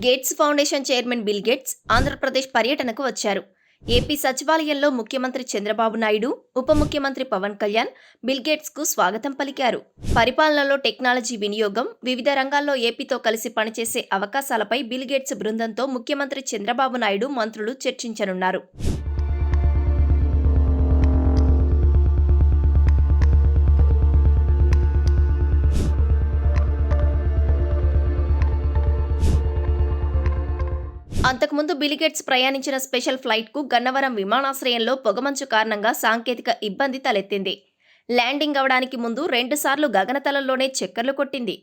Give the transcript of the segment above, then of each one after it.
Gates foundation chairman bill gates Andhra Pradesh పర్యటనకు వచ్చారు. AP సచివాలయంలో ముఖ్యమంత్రి చంద్రబాబు నాయుడు, ఉప ముఖ్యమంత్రి పవన్ కళ్యాణ్ బిల్ గేట్స్ కు స్వాగతం పలికారు. పరిపాలనలో టెక్నాలజీ వినియోగం, వివిధ రంగాల్లో ఏపీతో కలిసి పనిచేసే అవకాశాలపై బిల్ గేట్స్ బృందంతో ముఖ్యమంత్రి చంద్రబాబు నాయుడు, మంత్రులు చర్చించనున్నారు. అంతకుముందు బిల్ గేట్స్ ప్రయాణించిన స్పెషల్ ఫ్లైట్కు గన్నవరం విమానాశ్రయంలో పొగమంచు కారణంగా సాంకేతిక ఇబ్బంది తలెత్తింది. ల్యాండింగ్ అవడానికి ముందు 2 సార్లు గగనతలంలోనే చక్కర్లు కొట్టింది.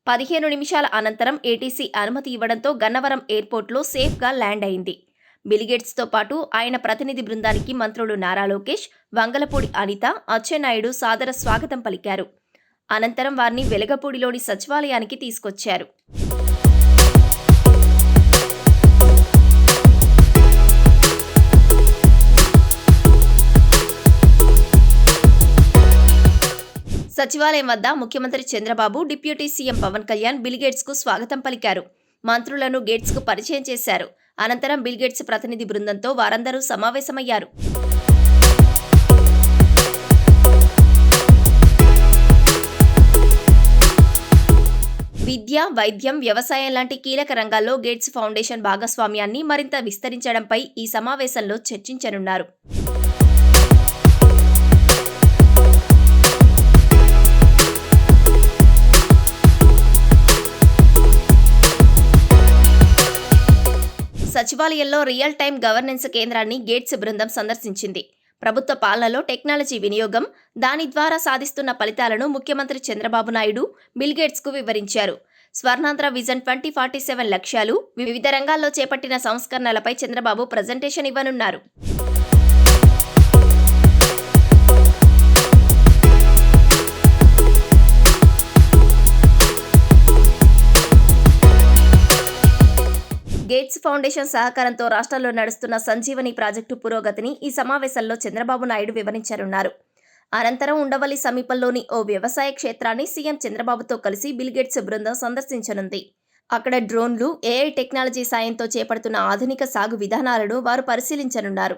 15 నిమిషాల అనంతరం ఏటీసీ అనుమతి ఇవ్వడంతో గన్నవరం ఎయిర్పోర్ట్లో సేఫ్గా ల్యాండ్ అయింది. బిల్ గేట్స్తో పాటు ఆయన ప్రతినిధి బృందానికి మంత్రులు నారా లోకేష్, వంగలపూడి అనిత, అచ్చెన్నాయుడు సాదర స్వాగతం పలికారు. అనంతరం వారిని వెలగపూడిలోని సచివాలయానికి తీసుకొచ్చారు. సచివాలయం వద్ద ముఖ్యమంత్రి Chandrababu, deputy CM Pawan Kalyan Bill Gates కు స్వాగతం పలికారు. మంత్రులను గేట్స్ కు పరిచయం చేశారు. అనంతరం బిల్ గేట్స్ ప్రతినిధి బృందంతో వారందరూ సమావేశమయ్యారు. విద్య, వైద్యం, వ్యవసాయం లాంటి కీలక రంగాల్లో గేట్స్ ఫౌండేషన్ భాగస్వామ్యాన్ని మరింత విస్తరించడంపై ఈ సమావేశంలో చర్చించనున్నారు. సచివాలయంలో రియల్ టైమ్ గవర్నెన్స్ కేంద్రాన్ని గేట్స్ బృందం సందర్శించింది. ప్రభుత్వ పాలనలో టెక్నాలజీ వినియోగం, దాని ద్వారా సాధిస్తున్న ఫలితాలను ముఖ్యమంత్రి చంద్రబాబు నాయుడు, బిల్ గేట్స్ కు వివరించారు. స్వర్ణాంధ్ర విజన్ 2047 లక్ష్యాలు, వివిధ రంగాల్లో చేపట్టిన సంస్కరణలపై చంద్రబాబు ప్రజెంటేషన్ ఇవ్వనున్నారు. గేట్స్ ఫౌండేషన్ సహకారంతో రాష్ట్రంలో నడుస్తున్న సంజీవని ప్రాజెక్టు పురోగతిని ఈ సమావేశంలో చంద్రబాబు నాయుడు వివరించనున్నారు. అనంతరం ఉండవల్లి సమీపంలోని ఓ వ్యవసాయ క్షేత్రాన్ని సీఎం చంద్రబాబుతో కలిసి బిల్ గేట్స్ బృందం సందర్శించనుంది. అక్కడ డ్రోన్లు, ఏఐ టెక్నాలజీ సాయంతో చేపడుతున్న ఆధునిక సాగు విధానాలను వారు పరిశీలించనున్నారు.